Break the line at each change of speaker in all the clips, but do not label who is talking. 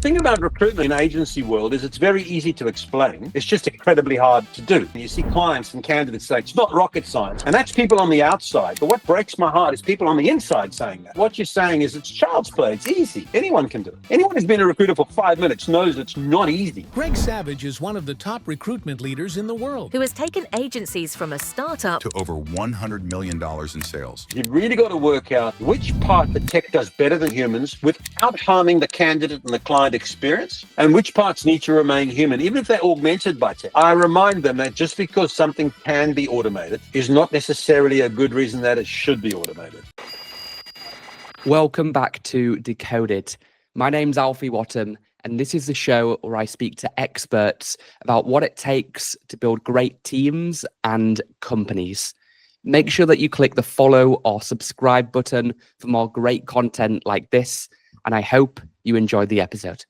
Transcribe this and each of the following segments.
thing about recruitment in agency world is it's very easy to explain. It's just incredibly hard to do. You see clients and candidates say it's not rocket science, and that's people on the outside. But what breaks my heart is people on the inside saying that. What you're saying is it's child's play. It's easy. Anyone can do it. Anyone who's been a recruiter for 5 minutes knows it's not easy.
Greg Savage is one of the top recruitment leaders in the world,
who has taken agencies from a startup
to over $100 million in sales.
You've really got to work out which part the tech does better than humans without harming the candidate and the client experience, and which parts need to remain human, even if they're augmented by tech. I remind them that just because something can be automated is not necessarily a good reason that it should be automated.
Welcome back to Decoded. My name's Alfie Whattam, and this is the show where I speak to experts about what it takes to build great teams and companies. Make sure that you click the follow or subscribe button for more great content like this, and I hope you enjoyed the episode.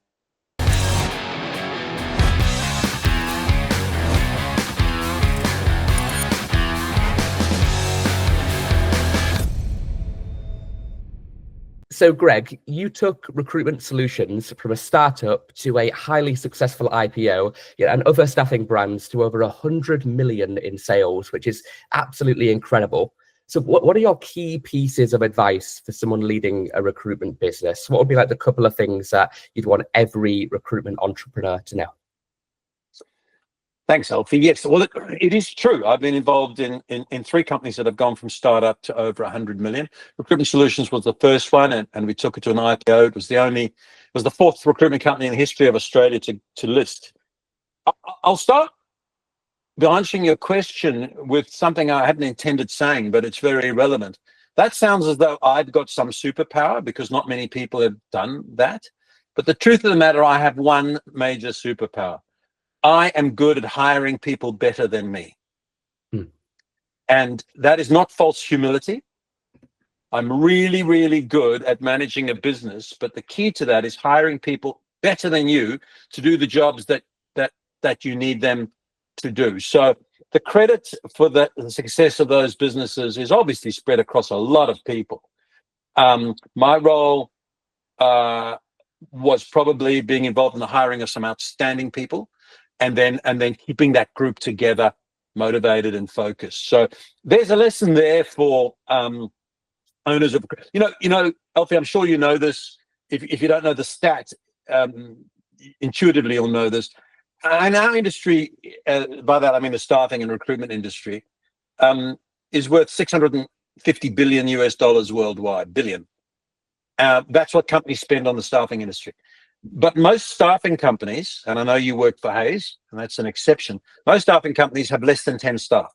So, Greg, you took Recruitment Solutions from a startup to a highly successful IPO, and other staffing brands to over 100 million in sales, which is absolutely incredible. So what are your key pieces of advice for someone leading a recruitment business? What would be like the couple of things that you'd want every recruitment entrepreneur to know?
Thanks, Alfie. Yes, well, it is true. I've been involved in 3 companies that have gone from startup to over 100 million. Recruitment Solutions was the first one, and we took it to an IPO. It was the 4th recruitment company in the history of Australia to list. I'll start by answering your question with something I hadn't intended saying, but it's very relevant. That sounds as though I've got some superpower because not many people have done that. But the truth of the matter, I have one major superpower. I am good at hiring people better than me. And that is not false humility. I'm really, really good at managing a business, but the key to that is hiring people better than you to do the jobs that you need them to do. So the credit for the success of those businesses is obviously spread across a lot of people. My role was probably being involved in the hiring of some outstanding people, and then keeping that group together, motivated and focused. So there's a lesson there for owners of, Alfie, I'm sure you know this. If you don't know the stats, intuitively you'll know this. In our industry, by that I mean the staffing and recruitment industry, is worth $650 billion worldwide. Billion. That's what companies spend on the staffing industry. But most staffing companies, and I know you work for Hayes, and that's an exception, most staffing companies have less than 10 staff.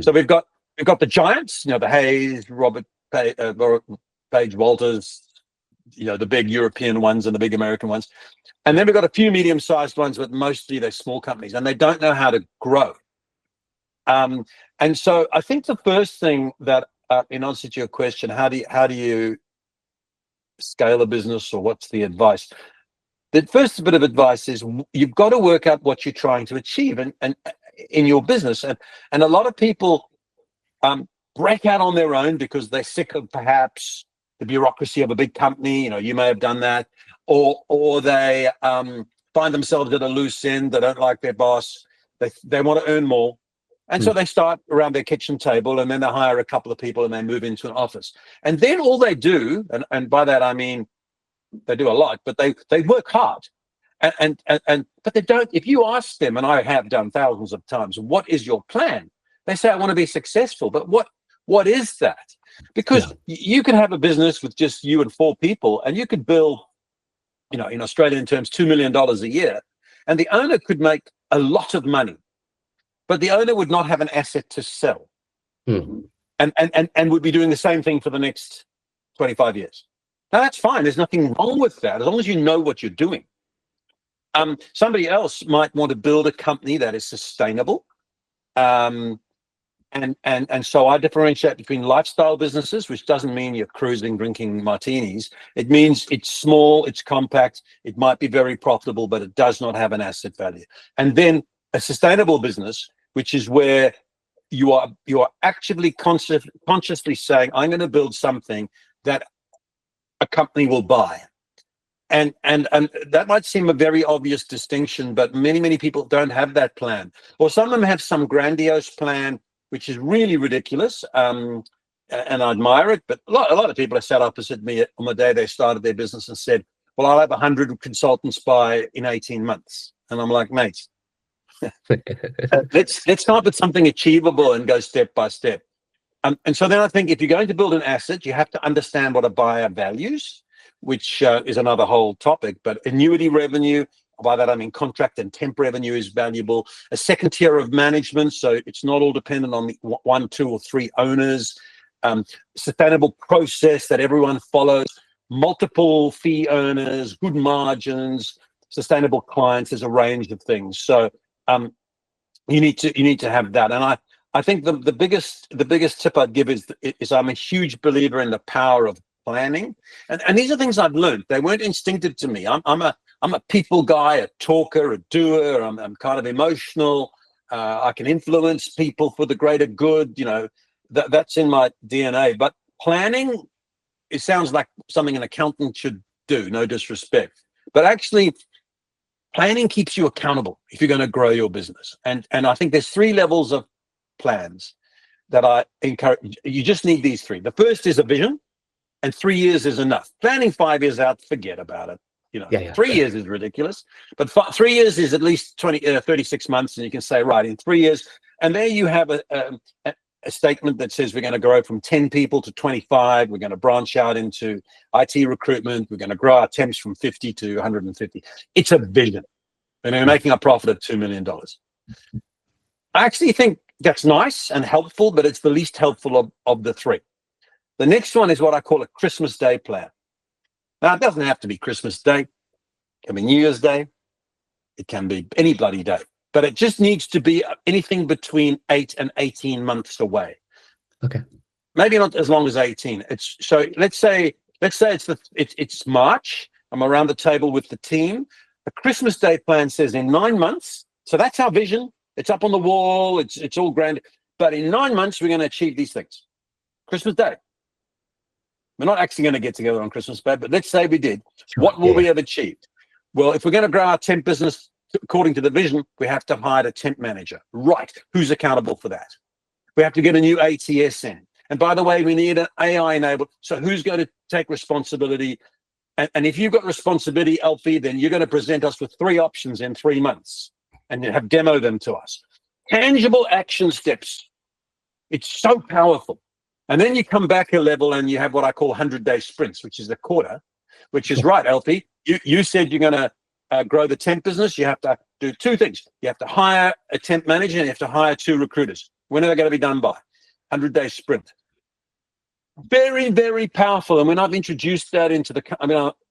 So we've got the giants, the Hayes, Robert Page Walters, the big European ones and the big American ones. And then we've got a few medium-sized ones, but mostly they're small companies, and they don't know how to grow. And so I think the first thing that, in answer to your question, how do you scale a business, or what's the advice? The first bit of advice is you've got to work out what you're trying to achieve and in your business. And a lot of people break out on their own because they're sick of perhaps the bureaucracy of a big company. You may have done that, or they find themselves at a loose end. They don't like their boss. They want to earn more. And so they start around their kitchen table, and then they hire a couple of people and they move into an office. And then all they do, and by that I mean they do a lot, but they work hard. But they don't, if you ask them, and I have done thousands of times, what is your plan? They say, I want to be successful. But what is that? Because you can have a business with just you and 4 people, and you could bill, in Australian terms, $2 million a year, and the owner could make a lot of money. But the owner would not have an asset to sell, and would be doing the same thing for the next 25 years. Now, that's fine. There's nothing wrong with that, as long as you know what you're doing. Somebody else might want to build a company that is sustainable. And so I differentiate between lifestyle businesses, which doesn't mean you're cruising, drinking martinis. It means it's small, it's compact, it might be very profitable, but it does not have an asset value. And then a sustainable business, which is where you are actively consciously saying, I'm going to build something that a company will buy. and that might seem a very obvious distinction, but many people don't have that plan, or some of them have some grandiose plan which is really ridiculous, and I admire it. But a lot of people have sat opposite me on the day they started their business and said, well, I'll have 100 consultants in 18 months. And I'm like, mate, let's start with something achievable and go step by step. And so then I think if you're going to build an asset, you have to understand what a buyer values, which is another whole topic. But annuity revenue, by that I mean contract and temp revenue, is valuable. A second tier of management, so it's not all dependent on the 1, 2, or 3 owners. Sustainable process that everyone follows. Multiple fee earners, good margins, sustainable clients. There's a range of things. So you need to have that. And I think the biggest tip I'd give is I'm a huge believer in the power of planning. And these are things I've learned. They weren't instinctive to me. I'm a people guy, a talker, a doer. I'm kind of emotional. I can influence people for the greater good. You know, that's in my DNA. But planning, it sounds like something an accountant should do. No disrespect, but actually, planning keeps you accountable if you're going to grow your business. And I think there's 3 levels of plans that I encourage. You just need these 3. The first is a vision, and 3 years is enough. Planning 5 years out, forget about it. You know, 3 years is ridiculous, but 3 years is at least 36 months, and you can say, right, in 3 years, and there you have a statement that says we're going to grow from 10 people to 25. We're going to branch out into IT recruitment. We're going to grow our temps from 50 to 150. It's a vision, and we're making a profit of $2 million. I actually think that's nice and helpful, but it's the least helpful of the 3. The next one is what I call a Christmas Day plan. Now, it doesn't have to be Christmas Day. It can be New Year's Day. It can be any bloody day. But it just needs to be anything between 8 and 18 months away.
Okay.
Maybe not as long as 18. So let's say it's March. I'm around the table with the team. The Christmas Day plan says in 9 months. So that's our vision. It's up on the wall. It's all grand. But in 9 months, we're going to achieve these things. Christmas Day. We're not actually going to get together on Christmas Day, but let's say we did.
Sure.
What will we have achieved? Well, if we're going to grow our temp business according to the vision, we have to hire a temp manager. Right. Who's accountable for that? We have to get a new ATS in. And by the way, we need an AI enabled. So who's going to take responsibility? And if you've got responsibility, Alfie, then you're going to present us with 3 options in 3 months and have demo them to us. Tangible action steps. It's so powerful. And then you come back a level and you have what I call 100-day sprints, which is a quarter, which is right, Alfie. You said you're going to grow the temp business. You have to do 2 things. You have to hire a temp manager and you have to hire 2 recruiters. When are they going to be done by? 100-day sprint. Very, very powerful. And when I've introduced that into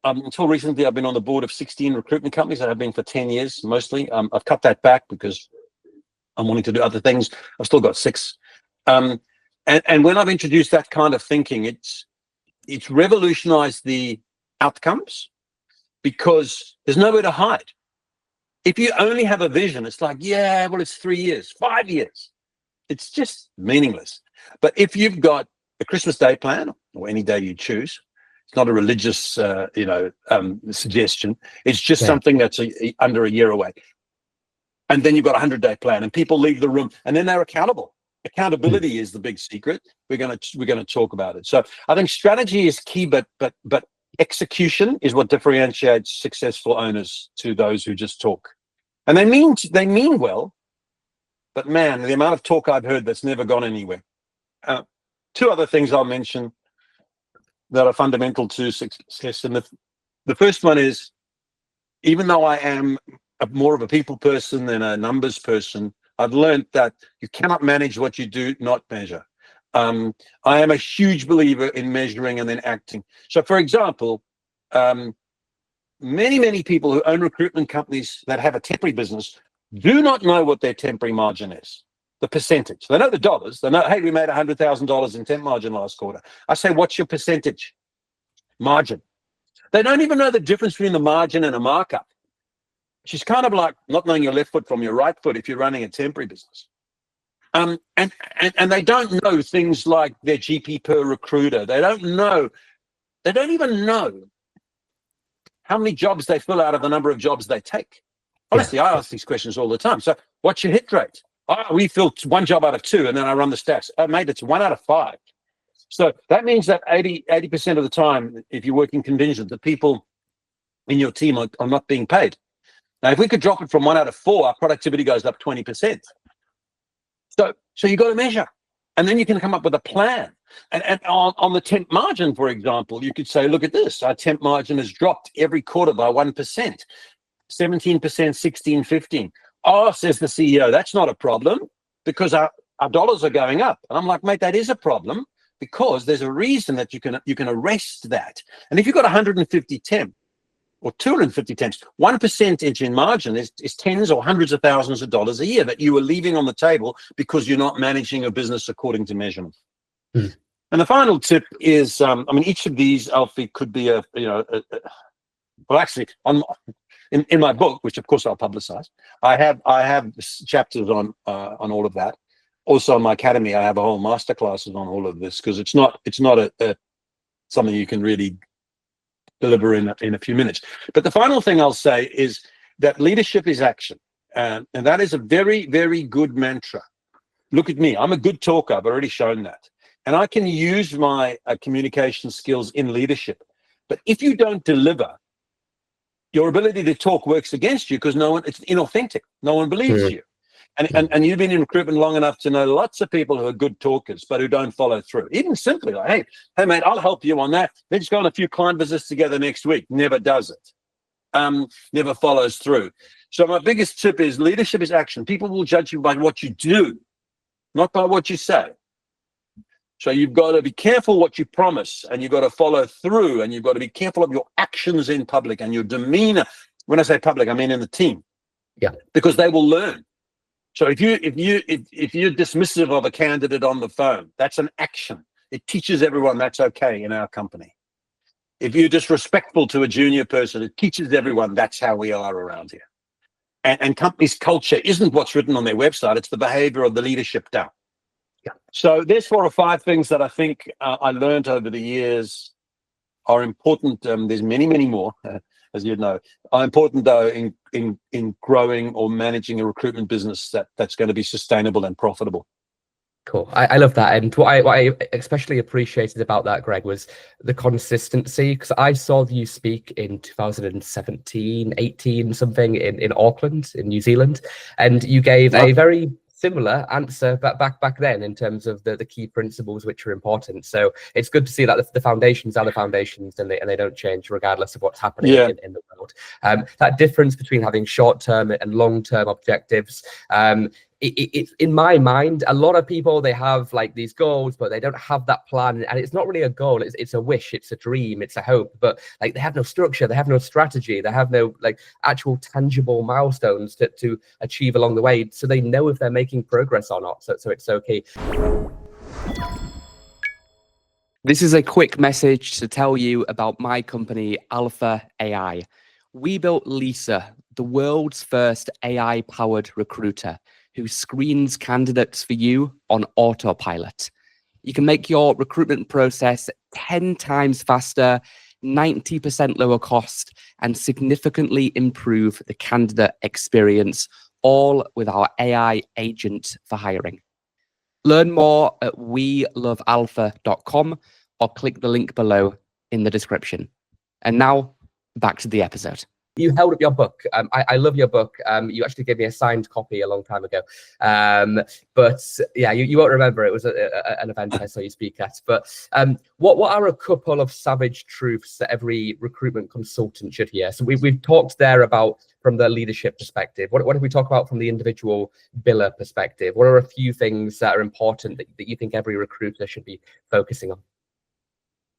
until recently, I've been on the board of 16 recruitment companies. I have been for 10 years, mostly. I've cut that back because I'm wanting to do other things. I've still got 6. And when I've introduced that kind of thinking, it's revolutionized the outcomes because there's nowhere to hide. If you only have a vision, it's like, yeah, well, it's 3 years, 5 years. It's just meaningless. But if you've got a Christmas Day plan or any day you choose, it's not a religious, suggestion. It's just something that's under a year away. And then you've got a 100-day plan and people leave the room and then they're accountable. Accountability is the big secret. We're going to talk about it. So I think strategy is key, but execution is what differentiates successful owners to those who just talk. And they mean well, but man, the amount of talk I've heard that's never gone anywhere. 2 other things I'll mention that are fundamental to success. And the first one is, even though I am more of a people person than a numbers person, I've learned that you cannot manage what you do not measure. I am a huge believer in measuring and then acting. So, for example, many people who own recruitment companies that have a temporary business do not know what their temporary margin is, the percentage. They know the dollars. They know, hey, we made $100,000 in temp margin last quarter. I say, what's your percentage margin? They don't even know the difference between the margin and a markup. She's kind of like not knowing your left foot from your right foot if you're running a temporary business. And they don't know things like their GP per recruiter. They don't even know how many jobs they fill out of the number of jobs they take. Honestly, I ask these questions all the time. So what's your hit rate? Oh, we fill 1 job out of 2, and then I run the stats. Oh, mate, it's 1 out of 5. So that means that 80% of the time, if you're working contingent, the people in your team are not being paid. Now, if we could drop it from 1 out of 4, our productivity goes up 20%. So you got to measure, and then you can come up with a plan. And on the temp margin, for example, you could say, look at this. Our temp margin has dropped every quarter by 1%, 17%, 16, 15. Oh, says the CEO, that's not a problem because our dollars are going up. And I'm like, mate, that is a problem because there's a reason that you can arrest that. And if you've got 150 temp or 250 temps, 1% in margin is tens or hundreds of thousands of dollars a year that you are leaving on the table because you're not managing a business according to measurement. And the final tip is, each of these, Alfie, could be in my book, which of course I'll publicize, I have chapters on all of that. Also in my academy, I have a whole masterclasses on all of this because it's not something you can really deliver in a few minutes. But the final thing I'll say is that leadership is action, and that is a very, very good mantra. Look at me, I'm a good talker. I've already shown that, and I can use my communication skills in leadership. But if you don't deliver, your ability to talk works against you because it's inauthentic. No one believes you. And you've been in recruitment long enough to know lots of people who are good talkers, but who don't follow through. Even simply like, hey, mate, I'll help you on that. Let's go on a few client visits together next week. Never does it. Never follows through. So my biggest tip is leadership is action. People will judge you by what you do, not by what you say. So you've got to be careful what you promise, and you've got to follow through, and you've got to be careful of your actions in public and your demeanor. When I say public, I mean in the team. Yeah. Because they will learn. So if you're dismissive of a candidate on the phone, that's an action. It teaches everyone that's okay in our company. If you're disrespectful to a junior person, it teaches everyone that's how we are around here. And companies' culture isn't what's written on their website, it's the behavior of the leadership down. Yeah. So there's 4 or 5 things that I think I learned over the years are important. There's many, many more, as you know, are important though in growing or managing a recruitment business that's going to be sustainable and profitable.
Cool. I love that. And what I especially appreciated about that, Greg, was the consistency, because I saw you speak in 2017, 18, something in Auckland, in New Zealand, and you gave a very similar answer back then in terms of the key principles which are important. So it's good to see that the foundations are the foundations, and they don't change regardless of what's happening in the world. That difference between having short-term and long-term objectives, it's in my mind, a lot of people, they have like these goals, but they don't have that plan, and it's not really a goal, it's a wish, it's a dream, it's a hope, but like they have no structure, they have no strategy, they have no like actual tangible milestones to achieve along the way, so they know if they're making progress or not. So it's okay. This is a quick message to tell you about my company, Alpha AI. We built Lisa, the world's first AI-powered recruiter, who screens candidates for you on autopilot. You can make your recruitment process 10 times faster, 90% lower cost, and significantly improve the candidate experience, all with our AI agent for hiring. Learn more at welovealpha.com or click the link below in the description. And now, back to the episode. You held up your book. I love your book. You actually gave me a signed copy a long time ago. But yeah, you won't remember. It was an event I saw you speak at. But what are a couple of savage truths that every recruitment consultant should hear? So we've talked there about from the leadership perspective. What if we talk about from the individual biller perspective? What are a few things that are important that you think every recruiter should be focusing on?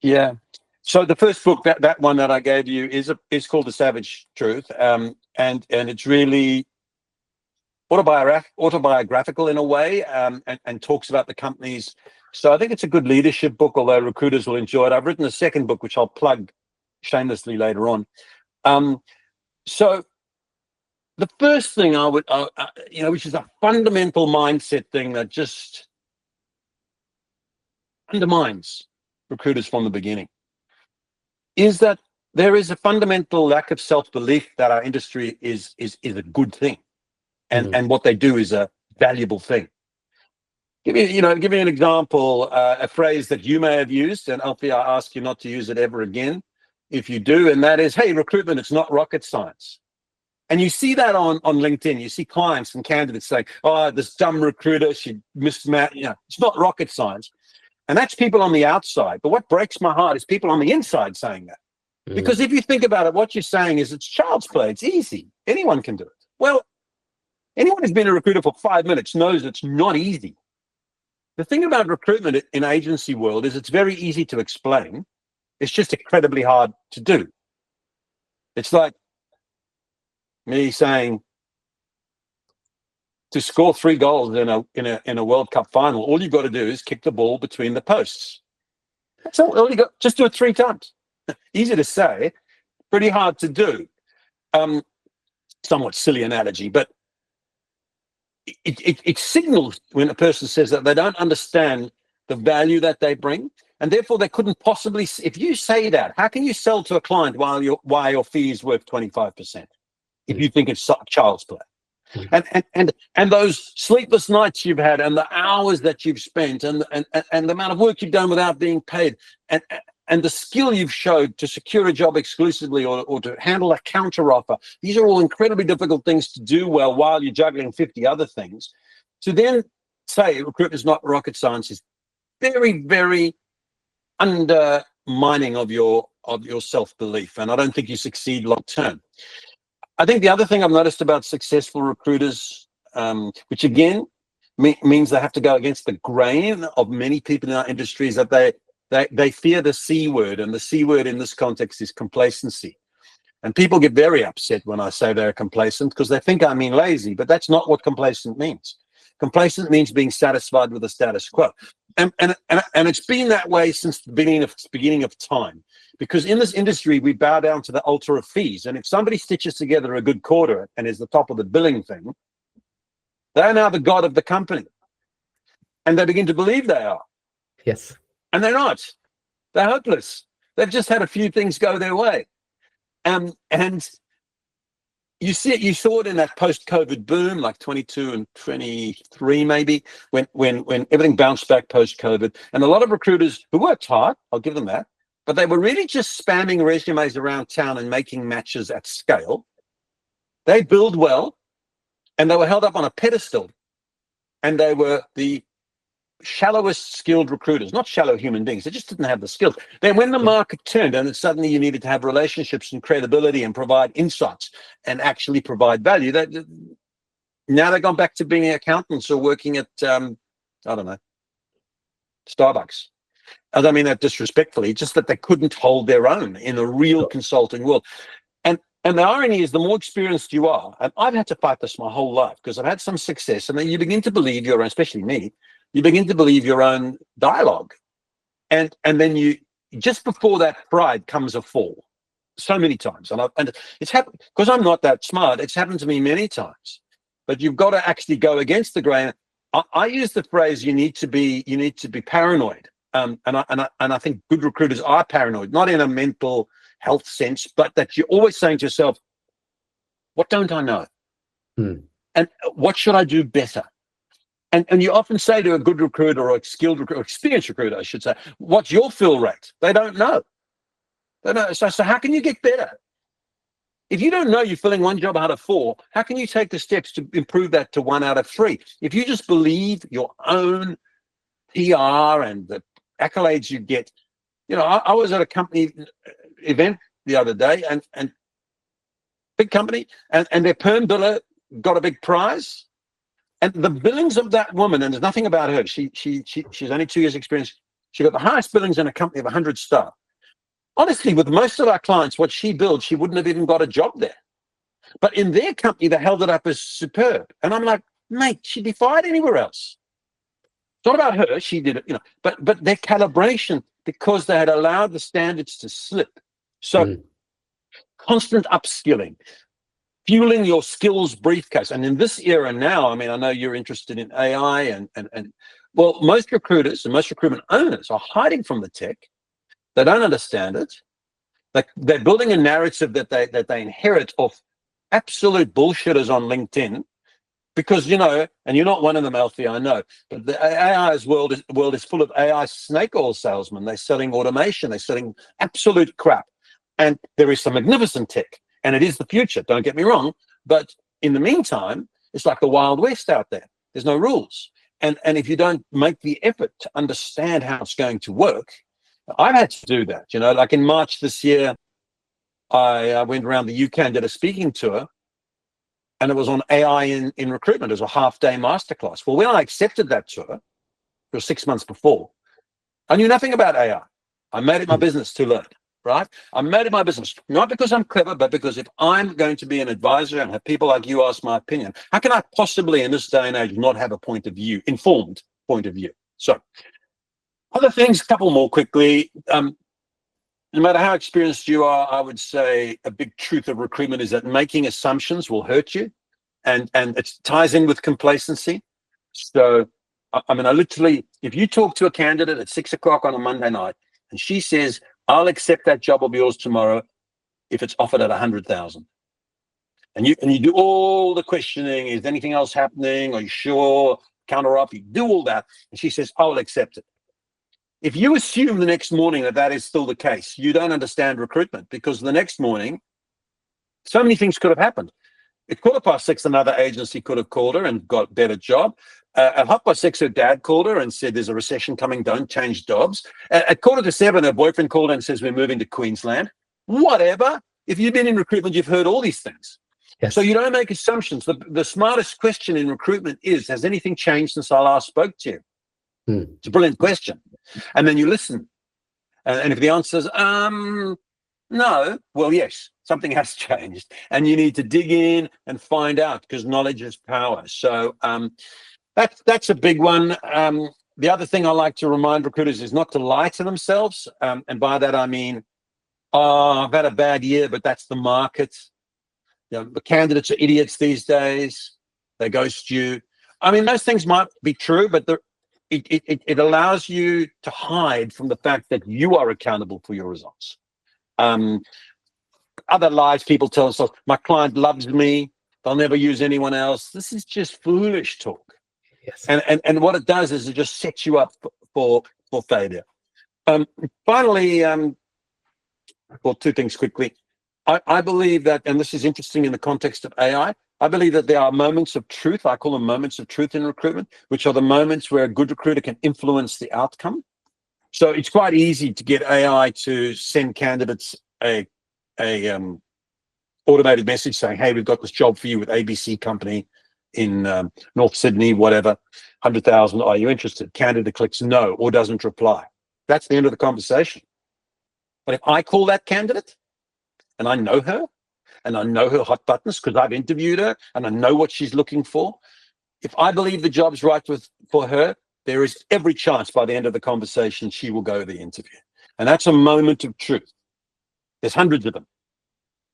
Yeah.
So the first book, that one that I gave you, is called The Savage Truth, and it's really autobiographical in a way, and talks about the companies. So I think it's a good leadership book, although recruiters will enjoy it. I've written a second book, which I'll plug shamelessly later on. So the first thing I would, which is a fundamental mindset thing that just undermines recruiters from the beginning, is that there is a fundamental lack of self-belief that our industry is a good thing, and what they do is a valuable thing. Give me an example, a phrase that you may have used, and Alfie, I ask you not to use it ever again if you do, and that is, hey, recruitment, it's not rocket science. And you see that on LinkedIn. You see clients and candidates saying, oh, this dumb recruiter, she mismatched. It's not rocket science. And that's people on the outside. But what breaks my heart is people on the inside saying that. Because if you think about it, what you're saying is it's child's play. It's easy. Anyone can do it. Well, anyone who's been a recruiter for 5 minutes knows it's not easy. The thing about recruitment in agency world is it's very easy to explain. It's just incredibly hard to do. It's like me saying, to score 3 goals in a World Cup final, all you've got to do is kick the ball between the posts. That's all you got. Just do it 3 times. Easy to say, pretty hard to do. Somewhat silly analogy, but it signals when a person says that they don't understand the value that they bring, and therefore they couldn't possibly. If you say that, how can you sell to a client why your fee is worth 25%? If you think it's child's play. And those sleepless nights you've had, and the hours that you've spent, and the amount of work you've done without being paid, and the skill you've showed to secure a job exclusively or to handle a counter offer, these are all incredibly difficult things to do well while you're juggling 50 other things. To then say recruitment is not rocket science is very, very undermining of your self-belief, and I don't think you succeed long term. I think the other thing I've noticed about successful recruiters, which again means they have to go against the grain of many people in our industry, is that they fear the C word, and the C word in this context is complacency. And people get very upset when I say they're complacent because they think I mean lazy, but that's not what complacent means. Complacent means being satisfied with the status quo. And it's been that way since the beginning of time. Because in this industry, we bow down to the altar of fees. And if somebody stitches together a good quarter and is the top of the billing thing, they're now the god of the company. And they begin to believe they are.
Yes.
And they're not. They're hopeless. They've just had a few things go their way. And you saw it in that post-COVID boom, like 22 and 23 maybe, when everything bounced back post-COVID. And a lot of recruiters who worked hard, I'll give them that, but they were really just spamming resumes around town and making matches at scale. They billed well, and they were held up on a pedestal, and they were the shallowest skilled recruiters, not shallow human beings. They just didn't have the skills. Then when the market turned and suddenly you needed to have relationships and credibility and provide insights and actually provide value, now they've gone back to being accountants or working at, I don't know, Starbucks. I don't mean that disrespectfully, just that they couldn't hold their own in a real consulting world. And the irony is, the more experienced you are, and I've had to fight this my whole life because I've had some success, and then you begin to believe your own, especially me, you begin to believe your own dialogue. And then you, just before that pride comes a fall so many times. And it's happened because I'm not that smart. It's happened to me many times, but you've got to actually go against the grain. I use the phrase, you need to be paranoid. And I think good recruiters are paranoid, not in a mental health sense, but that you're always saying to yourself, what don't I know? And what should I do better? And you often say to a good recruiter or a skilled recruiter, or experienced recruiter, I should say, what's your fill rate? They don't know. So how can you get better? If you don't know you're filling 1 job out of 4, how can you take the steps to improve that to 1 out of 3? If you just believe your own PR and the accolades you get, I was at a company event the other day, and big company, and their perm biller got a big prize. And the billings of that woman, and there's nothing about her, she's only 2 years experience, she got the highest billings in a company of 100 staff. Honestly, with most of our clients, what she billed, she wouldn't have even got a job there. But in their company, they held it up as superb. And I'm like, mate, she'd be fired anywhere else. It's not about her, she did it, but their calibration, because they had allowed the standards to slip. So constant upskilling, fueling your skills briefcase. And in this era now, I mean, I know you're interested in AI and well, most recruiters and most recruitment owners are hiding from the tech. They don't understand it. Like they're building a narrative that they inherit off absolute bullshitters on LinkedIn, because, you know, and you're not one of them, Alfie, I know, but the AI's world is full of AI snake oil salesmen. They're selling automation, they're selling absolute crap. And there is some magnificent tech, and it is the future, don't get me wrong. But in the meantime, it's like the Wild West out there. There's no rules. And if you don't make the effort to understand how it's going to work, I've had to do that. You know, like in March this year, I went around the UK and did a speaking tour, and it was on AI in recruitment. It was a half-day masterclass. Well, when I accepted that tour, it was 6 months before, I knew nothing about AI. I made it my business to learn, right? I made it my business, not because I'm clever, but because if I'm going to be an advisor and have people like you ask my opinion, how can I possibly in this day and age not have a point of view, informed point of view? So other things, a couple more quickly. No matter how experienced you are, I would say a big truth of recruitment is that making assumptions will hurt you, and it ties in with complacency. So, I mean, I literally, if you talk to a candidate at 6 o'clock on a Monday night and she says, "I'll accept that job of yours tomorrow if it's offered at 100,000," and you do all the questioning, is anything else happening? Are you sure? Counter up, you do all that, and she says, "I'll accept it." If you assume the next morning that is still the case, you don't understand recruitment, because the next morning, so many things could have happened. At 6:15, another agency could have called her and got a better job. At 6:30, her dad called her and said, "There's a recession coming, don't change jobs." At 7:15, her boyfriend called her and says, "We're moving to Queensland." Whatever. If you've been in recruitment, you've heard all these things.
Yes.
So you don't make assumptions. The smartest question in recruitment is, has anything changed since I last spoke to you? It's a brilliant question. And then you listen. And if the answer is, no, well, yes, something has changed. And you need to dig in and find out, because knowledge is power. So that's a big one. The other thing I like to remind recruiters is not to lie to themselves. And by that, I mean, I've had a bad year, but that's the market. You know, the candidates are idiots these days. They ghost you. I mean, those things might be true, but it allows you to hide from the fact that you are accountable for your results. Other lies people tell themselves, my client loves me, they'll never use anyone else. This is just foolish talk.
Yes.
And what it does is it just sets you up for failure. Finally, well, two things quickly. I believe that, and this is interesting in the context of AI, I believe that there are moments of truth. I call them moments of truth in recruitment, which are the moments where a good recruiter can influence the outcome. So it's quite easy to get AI to send candidates a automated message saying, "Hey, we've got this job for you with ABC company in North Sydney, whatever, 100,000. Are you interested?" Candidate clicks no or doesn't reply. That's the end of the conversation. But if I call that candidate and I know her, and I know her hot buttons because I've interviewed her and I know what she's looking for, if I believe the job's right for her, there is every chance by the end of the conversation she will go to the interview. And that's a moment of truth. There's hundreds of them.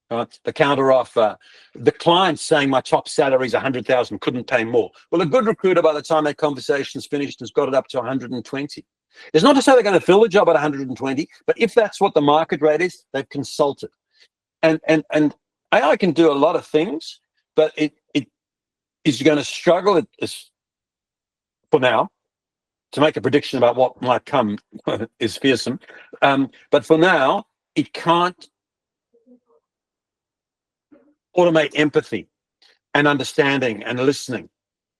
The counter offer, the client saying my top salary is 100,000, couldn't pay more. Well, a good recruiter, by the time that conversation's finished, has got it up to 120. It's not to say they're going to fill the job at 120, but if that's what the market rate is, they've consulted. And AI can do a lot of things, but it is going to struggle for now. To make a prediction about what might come is fearsome. But for now, it can't automate empathy and understanding and listening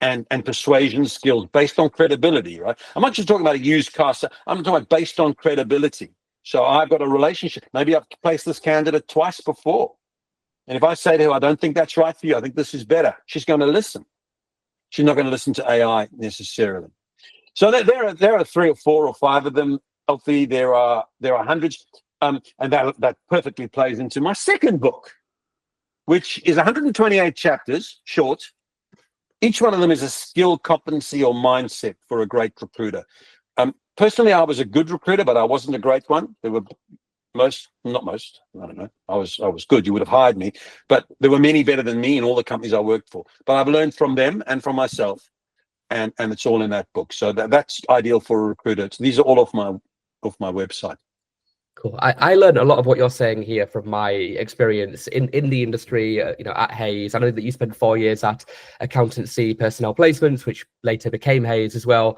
and persuasion skills based on credibility, right? I'm not just talking about a used car. I'm talking about based on credibility. So I've got a relationship. Maybe I've placed this candidate twice before. And if I say to her, I don't think that's right for you, I think this is better, she's going to listen. She's not going to listen to AI necessarily. So there are 3 or 4 or 5 of them, Alfie. There are hundreds. And that perfectly plays into my second book, which is 128 chapters, short. Each one of them is a skill, competency, or mindset for a great recruiter. Personally, I was a good recruiter, but I wasn't a great one. There were not most, I don't know. I was good. You would have hired me, but there were many better than me in all the companies I worked for. But I've learned from them and from myself, and it's all in that book. So that's ideal for a recruiter. So these are all off my website.
Cool. I learned a lot of what you're saying here from my experience in the industry, at Hayes. I know that you spent 4 years at accountancy personnel placements, which later became Hayes as well.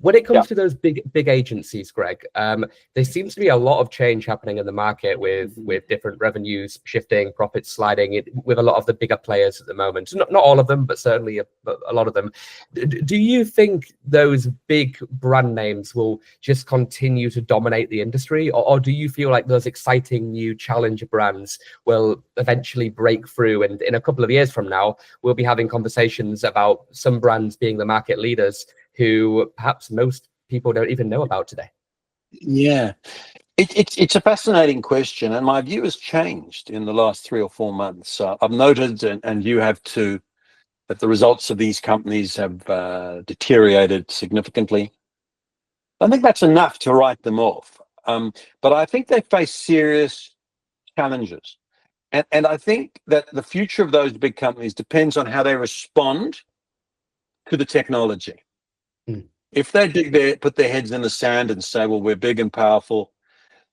When it comes to those big agencies, Greg, there seems to be a lot of change happening in the market with different revenues shifting, profits sliding with a lot of the bigger players at the moment. Not all of them, but certainly a lot of them. Do you think those big brand names will just continue to dominate the industry, or do you feel like those exciting new challenger brands will eventually break through, and in a couple of years from now we'll be having conversations about some brands being the market leaders who perhaps most people don't even know about today?
Yeah, it's a fascinating question, and my view has changed in the last 3 or 4 months. I've noted, and you have too, that the results of these companies have deteriorated significantly. I think that's enough to write them off. But I think they face serious challenges. And I think that the future of those big companies depends on how they respond to the technology.
Mm.
If they put their heads in the sand and say, well, we're big and powerful.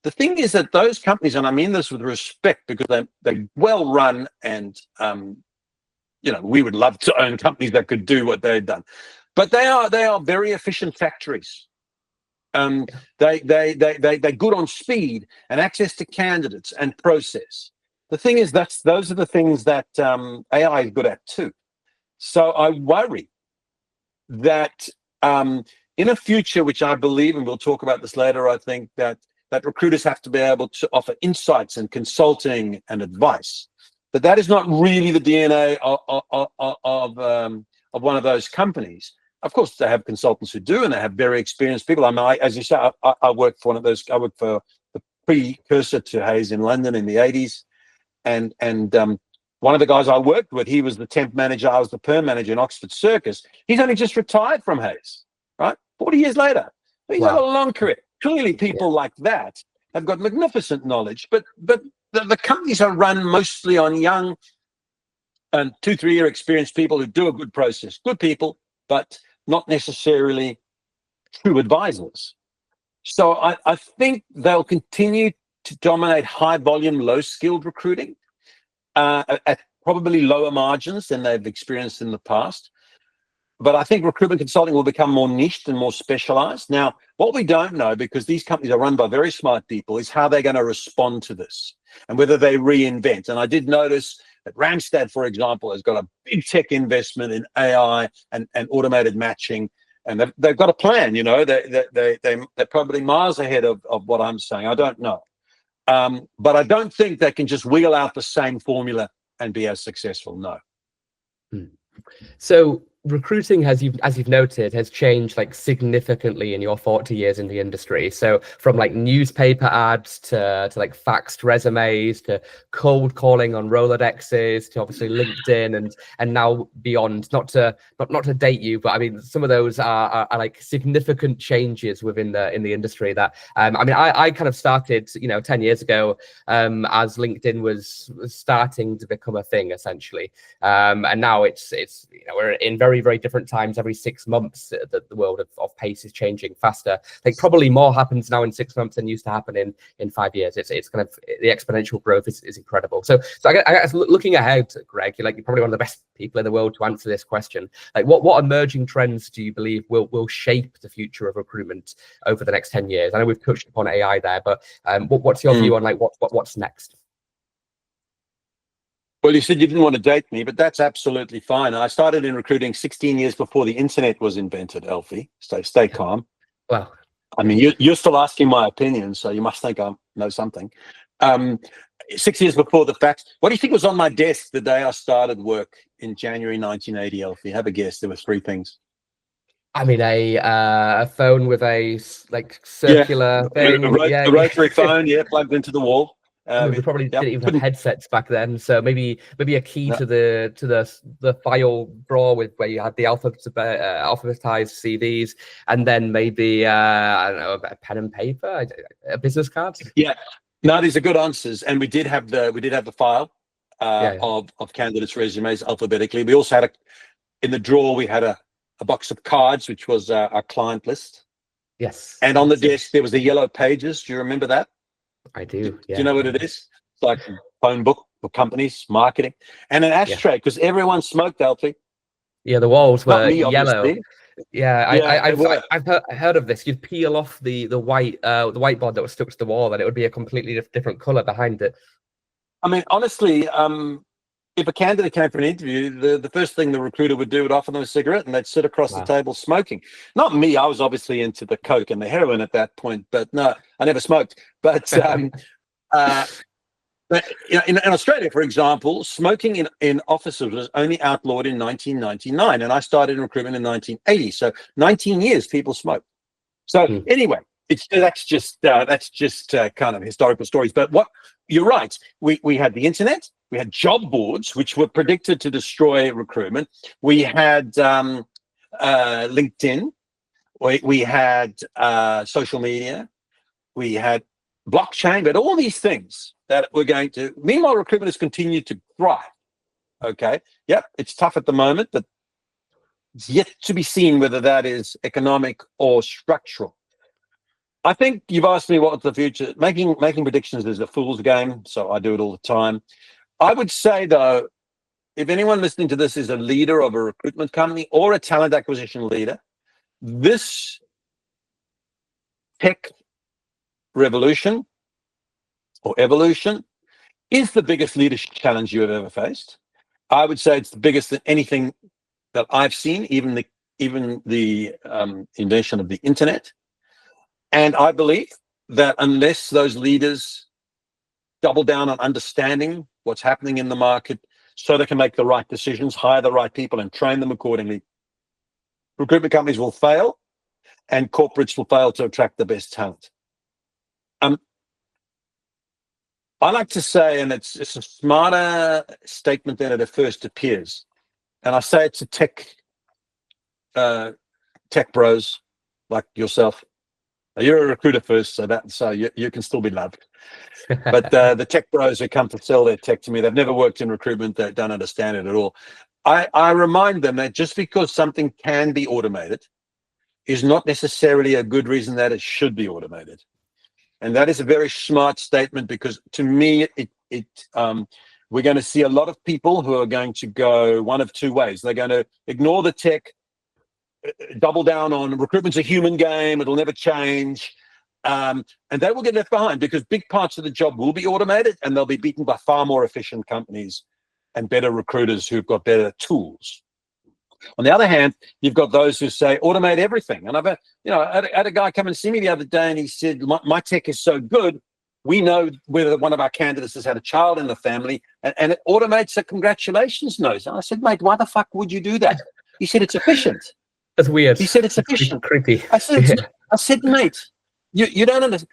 The thing is that those companies, and I mean this with respect because they're well run, and we would love to own companies that could do what they've done. But they are very efficient factories. They're good on speed and access to candidates and process. The thing is, those are the things that AI is good at too. So I worry that in a future, which I believe, and we'll talk about this later, I think that recruiters have to be able to offer insights and consulting and advice. But that is not really the DNA of one of those companies. Of course, they have consultants who do, and they have very experienced people. I mean, as you say, I worked for one of those. I worked for the precursor to Hayes in London in the 80s, and one of the guys I worked with, he was the temp manager. I was the perm manager in Oxford Circus. He's only just retired from Hayes, right? 40 years later. He's had a long career. Clearly, people like that have got magnificent knowledge, but the companies are run mostly on young and 2-3 year experienced people who do a good process, good people, but not necessarily true advisors. So I think they'll continue to dominate high volume, low skilled recruiting at probably lower margins than they've experienced in the past. But I think recruitment consulting will become more niched and more specialized. Now, what we don't know, because these companies are run by very smart people, is how they're going to respond to this and whether they reinvent. And I did notice that Randstad, for example, has got a big tech investment in AI and automated matching. And they've got a plan, they're probably miles ahead of what I'm saying. I don't know. But I don't think they can just wheel out the same formula and be as successful. No.
So recruiting, as you've noted, has changed like significantly in your 40 years in the industry. So from like newspaper ads to like faxed resumes to cold calling on Rolodexes to obviously LinkedIn and now beyond. Not to date you, but I mean some of those are like significant changes within in the industry that I kind of started 10 years ago as LinkedIn was starting to become a thing essentially, and now it's we're in very, very different times. Every 6 months, the world of pace is changing faster. Like probably more happens now in 6 months than used to happen in 5 years. It's kind of the exponential growth is incredible. So I guess looking ahead, Greg, you're probably one of the best people in the world to answer this question. Like what emerging trends do you believe will shape the future of recruitment over the next 10 years? I know we've touched upon AI there, but what's your view on like what's next?
Well, you said you didn't want to date me, but that's absolutely fine. I started in recruiting 16 years before the internet was invented, Alfie. So stay calm.
Well,
I mean, you're still asking my opinion, so you must think I know something. 6 years before the fax. What do you think was on my desk the day I started work in January 1980, Alfie? Have a guess. There were 3 things.
I mean, a phone with a like circular thing.
A rotary phone, plugged into the wall.
We probably didn't even have headsets back then, so maybe a key to the file drawer where you had the alphabetized CDs, and then maybe I don't know, a pen and paper, a business card.
Yeah, no, these are good answers, and we did have the file of candidates' resumes alphabetically. We also had in the drawer we had a box of cards, which was our client list.
Yes,
and on the desk there was the yellow pages. Do you remember that?
I
Do
do. Yeah.
you know what it is? It's like a phone book for companies, marketing, and an ashtray because everyone smoked, Alfie.
Yeah, the walls
Not
were
me,
yellow.
obviously.
Yeah,
Yeah, they were.
I've heard of this. You'd peel off the whiteboard that was stuck to the wall, and it would be a completely different color behind it.
I mean, honestly, if a candidate came for an interview, the first thing the recruiter would do would offer them a cigarette and they'd sit across the
Wow.
table smoking. Not me, I was obviously into the coke and the heroin at that point, but no, I never smoked. But but in Australia, for example, smoking in offices was only outlawed in 1999, and I started in recruitment in 1980. So 19 years people smoked. So
Hmm.
anyway, that's just kind of historical stories. But what you're right, we had the internet, we had job boards, which were predicted to destroy recruitment. We had LinkedIn, we had social media, we had blockchain, but all these things that we're going to. Meanwhile, recruitment has continued to thrive. Okay, yep, it's tough at the moment, but it's yet to be seen whether that is economic or structural. I think you've asked me what's the future. Making predictions is a fool's game, so I do it all the time. I would say, though, if anyone listening to this is a leader of a recruitment company or a talent acquisition leader, this tech revolution or evolution is the biggest leadership challenge you have ever faced. I would say it's the biggest than anything that I've seen, even the invention of the internet. And I believe that unless those leaders double down on understanding what's happening in the market so they can make the right decisions, hire the right people and train them accordingly, recruitment companies will fail and corporates will fail to attract the best talent. I like to say, and it's a smarter statement than it at first appears, and I say it to tech bros like yourself. You're a recruiter first, so you can still be loved. But the tech bros who come to sell their tech to me, they've never worked in recruitment, they don't understand it at all. I remind them that just because something can be automated is not necessarily a good reason that it should be automated. And that is a very smart statement because to me, we're going to see a lot of people who are going to go one of two ways. They're going to ignore the tech, double down on recruitment's a human game, it'll never change. And they will get left behind because big parts of the job will be automated and they'll be beaten by far more efficient companies and better recruiters who've got better tools. On the other hand, you've got those who say automate everything. And I had a guy come and see me the other day and he said, my tech is so good, we know whether one of our candidates has had a child in the family and it automates a congratulations note. And I said, mate, why the fuck would you do that? He said, it's efficient.
That's weird.
He said, it's efficient.
Creepy.
I said, mate, you don't understand.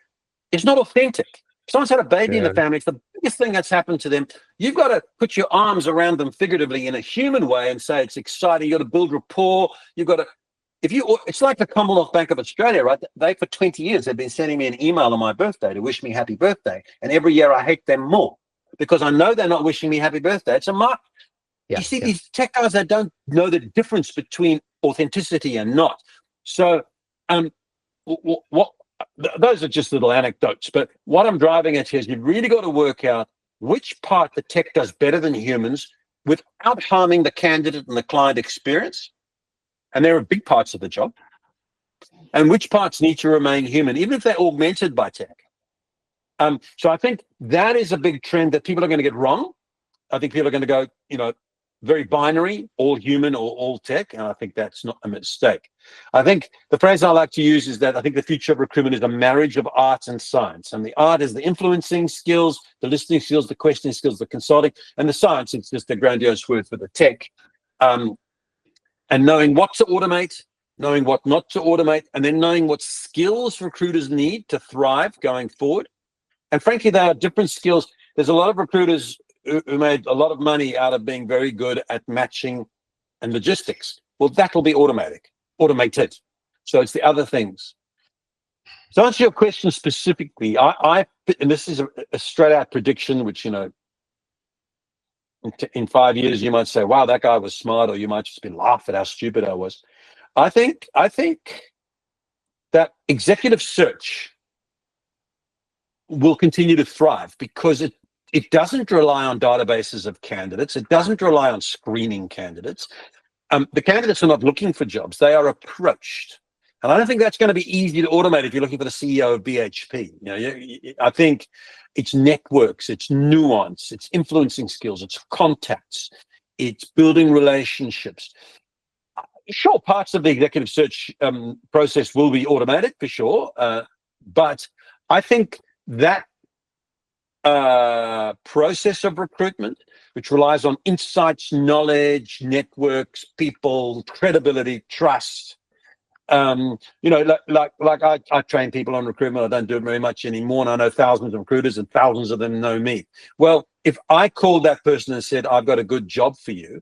It's not authentic. If someone's had a baby in the family, it's the biggest thing that's happened to them. You've got to put your arms around them figuratively in a human way and say it's exciting. You've got to build rapport. You've got to, it's like the Commonwealth Bank of Australia, right? They, for 20 years, they've been sending me an email on my birthday to wish me happy birthday. And every year I hate them more because I know they're not wishing me happy birthday. It's a mark. You see these tech guys that don't know the difference between authenticity and not. So those are just little anecdotes, but what I'm driving at here is you've really got to work out which part the tech does better than humans without harming the candidate and the client experience. And there are big parts of the job. And which parts need to remain human, even if they're augmented by tech. So I think that is a big trend that people are going to get wrong. I think people are going to go, very binary, all human or all tech, and I think that's not a mistake. I think the phrase I like to use is that I think the future of recruitment is a marriage of art and science. And the art is the influencing skills, the listening skills, the questioning skills, the consulting, and the science, it's just a grandiose word for the tech. And knowing what to automate, knowing what not to automate, and then knowing what skills recruiters need to thrive going forward. And frankly, there are different skills. There's a lot of recruiters who made a lot of money out of being very good at matching and logistics. Well, that will be automated. So it's the other things. To answer your question specifically, and this is a straight out prediction, which, in 5 years, you might say, wow, that guy was smart, or you might just be laugh at how stupid I was. I think that executive search will continue to thrive because it doesn't rely on databases of candidates. It doesn't rely on screening candidates. The candidates are not looking for jobs. They are approached. And I don't think that's going to be easy to automate if you're looking for the CEO of BHP. I think it's networks, it's nuance, it's influencing skills, it's contacts, it's building relationships. Sure, parts of the executive search process will be automated for sure, but I think that process of recruitment, which relies on insights, knowledge, networks, people, credibility, trust. Like I train people on recruitment. I don't do it very much anymore, and I know thousands of recruiters, and thousands of them know me. Well, if I called that person and said, "I've got a good job for you,"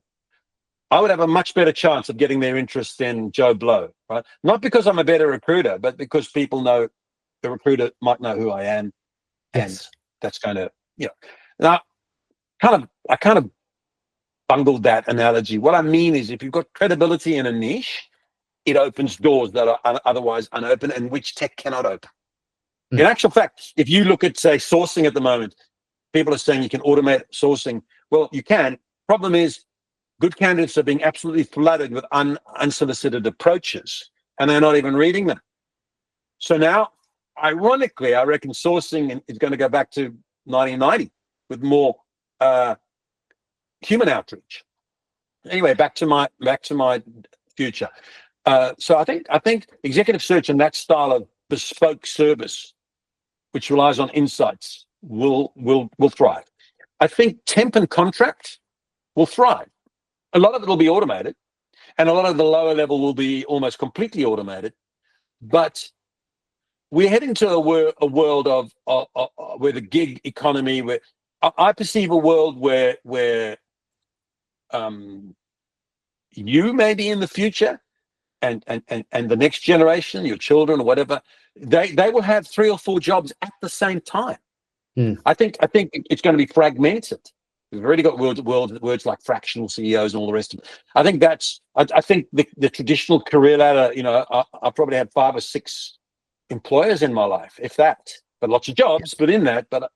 I would have a much better chance of getting their interest than Joe Blow, right? Not because I'm a better recruiter, but because people know the recruiter might know who I am, and that's going to, Now, I kind of bungled that analogy. What I mean is, if you've got credibility in a niche, it opens doors that are otherwise unopened and which tech cannot open. In actual fact, if you look at, say, sourcing at the moment, people are saying you can automate sourcing. Well, you can. Problem is, good candidates are being absolutely flooded with unsolicited approaches, and they're not even reading them. So now, ironically, I reckon sourcing is going to go back to 1990 with more human outreach. Anyway, back to my future. So I think executive search and that style of bespoke service, which relies on insights, will thrive. I think temp and contract will thrive. A lot of it will be automated, and a lot of the lower level will be almost completely automated. But we're heading to a world of where the gig economy, where I perceive a world where you may be in the future, and the next generation, your children or whatever, they will have 3 or 4 jobs at the same time. I think it's going to be fragmented. We've already got words like fractional CEOs and all the rest of it. I think I think the traditional career ladder, I probably had 5 or 6 employers in my life, if that, but lots of jobs, but in that, but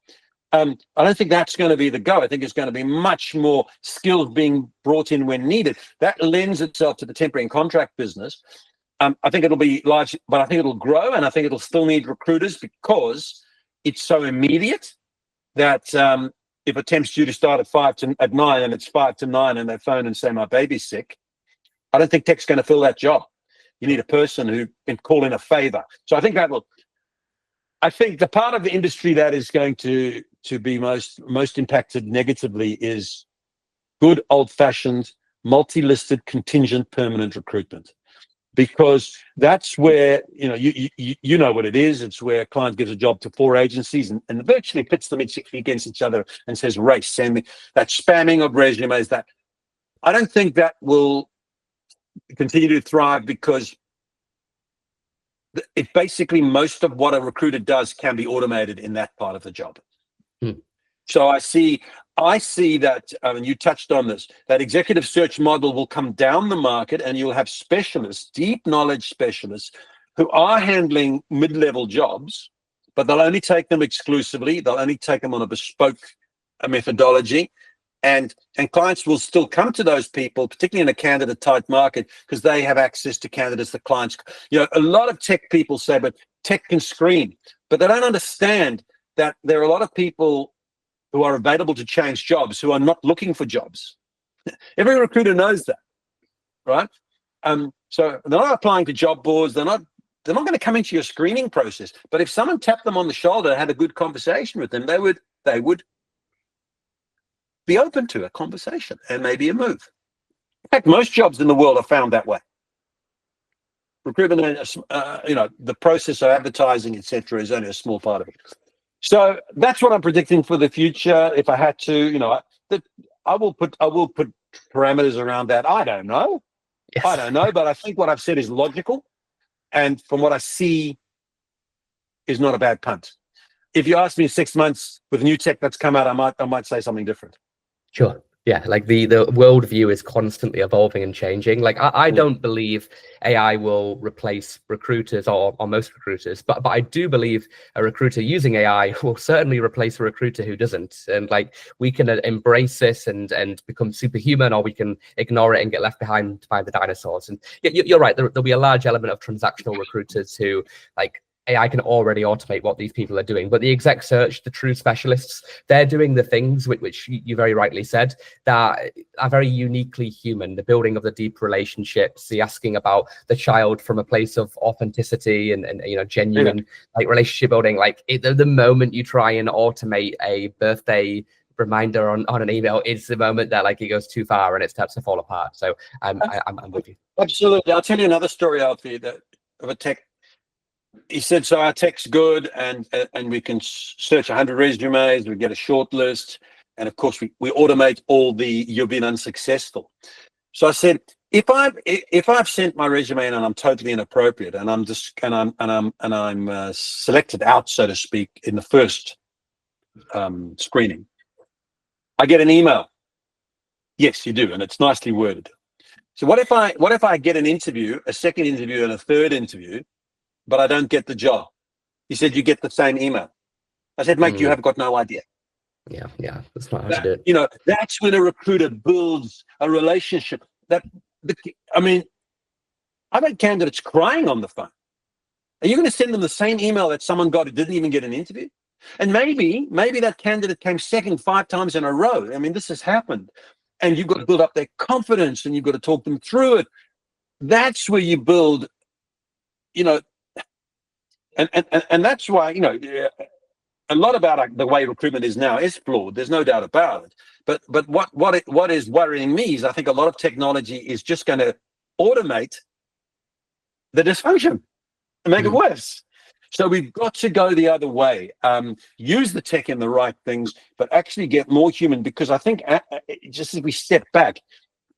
I don't think that's going to be the go. I think it's going to be much more skills being brought in when needed. That lends itself to the temporary and contract business. I think it'll be large, but I think it'll grow, and I think it'll still need recruiters because it's so immediate that if a temp's due to start at 9 and it's 5 to 9 and they phone and say my baby's sick, I don't think tech's going to fill that job. You need a person who can call in a favor. So I think I think the part of the industry that is going to be most impacted negatively is good old-fashioned multi-listed contingent permanent recruitment, because that's where you know what it is. It's where a client gives a job to 4 agencies and virtually pits them against each other and says, "Race, send me." That spamming of resumes, that I don't think that will continue to thrive, because it basically, most of what a recruiter does can be automated in that part of the job. So I see that, and you touched on this, that executive search model will come down the market, and you'll have specialists, deep knowledge specialists, who are handling mid-level jobs, but they'll only take them exclusively. They'll only take them on a bespoke methodology. And clients will still come to those people, particularly in a candidate tight market, because they have access to candidates that clients, a lot of tech people say, but tech can screen, but they don't understand that there are a lot of people who are available to change jobs who are not looking for jobs. Every recruiter knows that, right? So they're not applying to job boards. They're not going to come into your screening process. But if someone tapped them on the shoulder and had a good conversation with them, they would be open to a conversation and maybe a move. In fact, most jobs in the world are found that way. Recruitment, the process of advertising, etc., is only a small part of it. So that's what I'm predicting for the future. If I had to, I will put parameters around that. I don't know.
Yes.
I don't know, but I think what I've said is logical, and from what I see, is not a bad punt. If you ask me in 6 months with new tech that's come out, I might say something different.
Sure. Yeah, like the worldview is constantly evolving and changing. Like I don't believe AI will replace recruiters or most recruiters, but I do believe a recruiter using AI will certainly replace a recruiter who doesn't. And like we can embrace this and become superhuman, or we can ignore it and get left behind by the dinosaurs. And you're right, there'll be a large element of transactional recruiters who like AI can already automate what these people are doing, but the exec search, the true specialists, they're doing the things which you very rightly said that are very uniquely human. The building of the deep relationships, the asking about the child from a place of authenticity and genuine like relationship building. Like the moment you try and automate a birthday reminder on an email, it's the moment that like it goes too far and it starts to fall apart. So I'm with you.
Absolutely. I'll tell you another story, Alfie, of a tech. He said, so our tech's good, and we can search 100 resumes, we get a short list, and of course we automate all the you've been unsuccessful. So I said, if I've sent my resume in and I'm totally inappropriate, and I'm selected out, so to speak, in the first screening, I get an email. Yes, you do, and it's nicely worded. So what if I get an interview, a second interview, and a third interview, but I don't get the job? He said, you get the same email. I said, mate, you have got no idea.
Yeah, that's not how to do it.
You know, that's when a recruiter builds a relationship. I've had candidates crying on the phone. Are you going to send them the same email that someone got who didn't even get an interview? And maybe that candidate came second 5 times in a row. I mean, this has happened. And you've got to build up their confidence, and you've got to talk them through it. That's where you build, and that's why, a lot about the way recruitment is now is flawed. There's no doubt about it. But what is worrying me is I think a lot of technology is just going to automate the dysfunction and make it worse. So we've got to go the other way. Use the tech in the right things, but actually get more human, because I think just as we step back,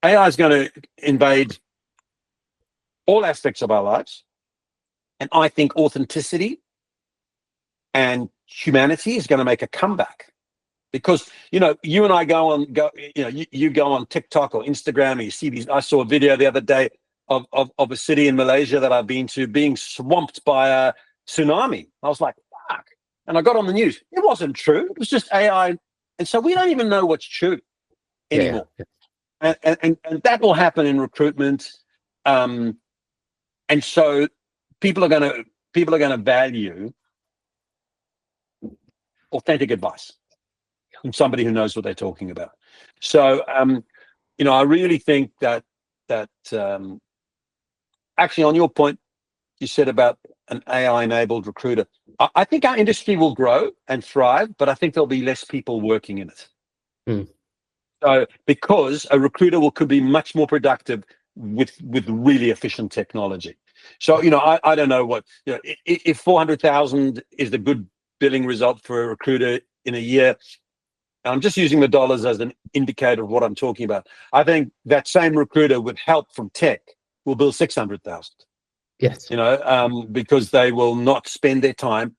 AI is going to invade all aspects of our lives. And I think authenticity and humanity is going to make a comeback, because you and I you go on TikTok or Instagram, and you see these. I saw a video the other day of a city in Malaysia that I've been to being swamped by a tsunami. I was like, fuck. And I got on the news. It wasn't true. It was just AI. And so we don't even know what's true anymore. Yeah. And that will happen in recruitment. And so people are going to value authentic advice from somebody who knows what they're talking about. So, I really think that actually, on your point, you said about an AI-enabled recruiter, I think our industry will grow and thrive, but I think there'll be less people working in it. So, because a recruiter could be much more productive with really efficient technology. So, I don't know what, if 400,000 is the good billing result for a recruiter in a year, and I'm just using the dollars as an indicator of what I'm talking about, I think that same recruiter with help from tech will bill 600,000.
Yes.
Because they will not spend their time.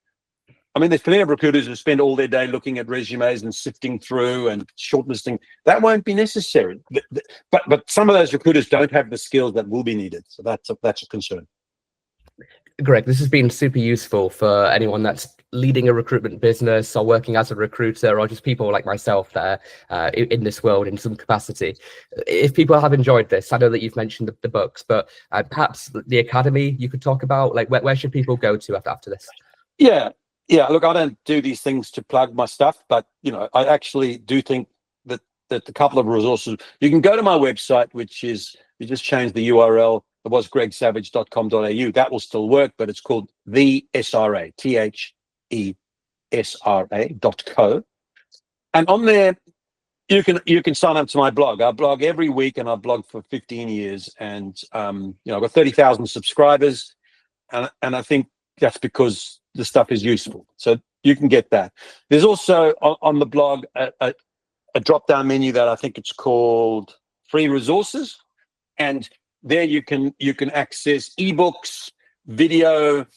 I mean, there's plenty of recruiters who spend all their day looking at resumes and sifting through and shortlisting. That won't be necessary. But some of those recruiters don't have the skills that will be needed. So that's a concern.
Greg, this has been super useful for anyone that's leading a recruitment business or working as a recruiter, or just people like myself that are in this world in some capacity. If people have enjoyed this, I know that you've mentioned the books, but perhaps the academy you could talk about, like where should people go to after this?
Yeah. Look, I don't do these things to plug my stuff, but I actually do think that a couple of resources. You can go to my website, which is, you just change the URL. It was gregsavage.com.au. That will still work, but it's called the SRA, THESRA.co. And on there, you can sign up to my blog. I blog every week, and I've blogged for 15 years. And I've got 30,000 subscribers, and I think that's because the stuff is useful. So you can get that. There's also on the blog a drop-down menu that I think it's called Free Resources, and there you can access ebooks, video,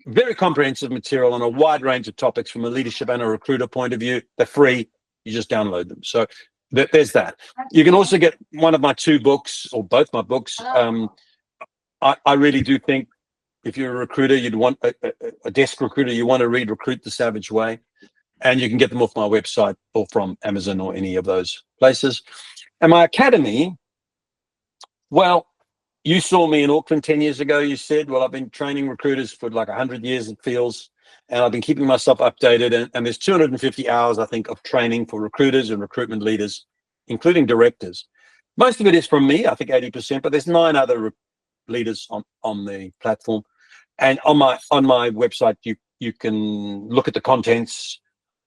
very comprehensive material on a wide range of topics from a leadership and a recruiter point of view. They're free. You just download them. So there's that. You can also get one of my 2 books, or both my books. I really do think if you're a recruiter, you'd want a desk recruiter, you want to read Recruit the Savage Way. And you can get them off my website or from Amazon or any of those places. And my academy, well, you saw me in Auckland 10 years ago. You said, well, I've been training recruiters for like 100 years, it feels. And I've been keeping myself updated. And there's 250 hours, I think, of training for recruiters and recruitment leaders, including directors. Most of it is from me, I think 80%, but there's 9 other leaders on the platform. And on my website, you can look at the contents,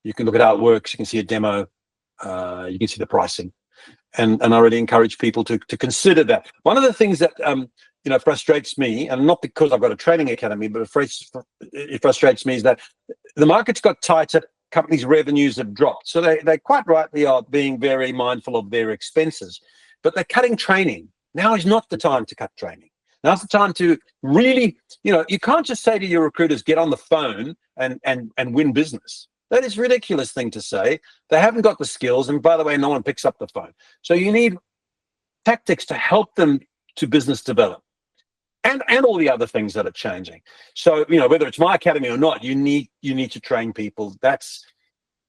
you can look at how it works, you can see a demo, you can see the pricing. And I really encourage people to consider that. One of the things that frustrates me, and not because I've got a training academy, but it frustrates me, is that the market's got tighter, companies' revenues have dropped. So they quite rightly are being very mindful of their expenses, but they're cutting training. Now is not the time to cut training. Now's the time to really, you can't just say to your recruiters, get on the phone and win business. That is a ridiculous thing to say. They haven't got the skills. And by the way, no one picks up the phone. So you need tactics to help them to business develop and all the other things that are changing. So, whether it's my academy or not, you need to train people. That's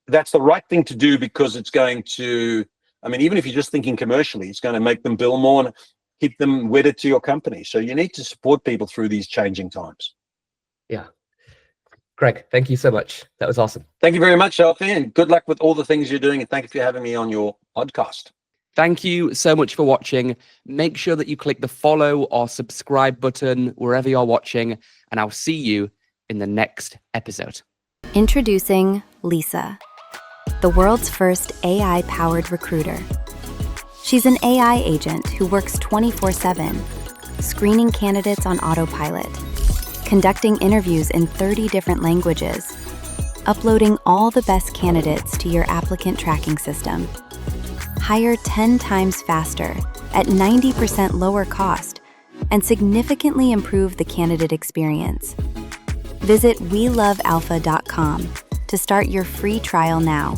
the right thing to do, because it's going to, even if you're just thinking commercially, it's going to make them bill more and keep them wedded to your company. So you need to support people through these changing times.
Yeah. Greg, thank you so much. That was awesome.
Thank you very much, Alfie, and good luck with all the things you're doing. And thank you for having me on your podcast.
Thank you so much for watching. Make sure that you click the follow or subscribe button wherever you're watching, and I'll see you in the next episode.
Introducing Lisa, the world's first AI-powered recruiter. She's an AI agent who works 24/7, screening candidates on autopilot, conducting interviews in 30 different languages, uploading all the best candidates to your applicant tracking system. Hire 10 times faster at 90% lower cost, and significantly improve the candidate experience. Visit welovealpha.com to start your free trial now.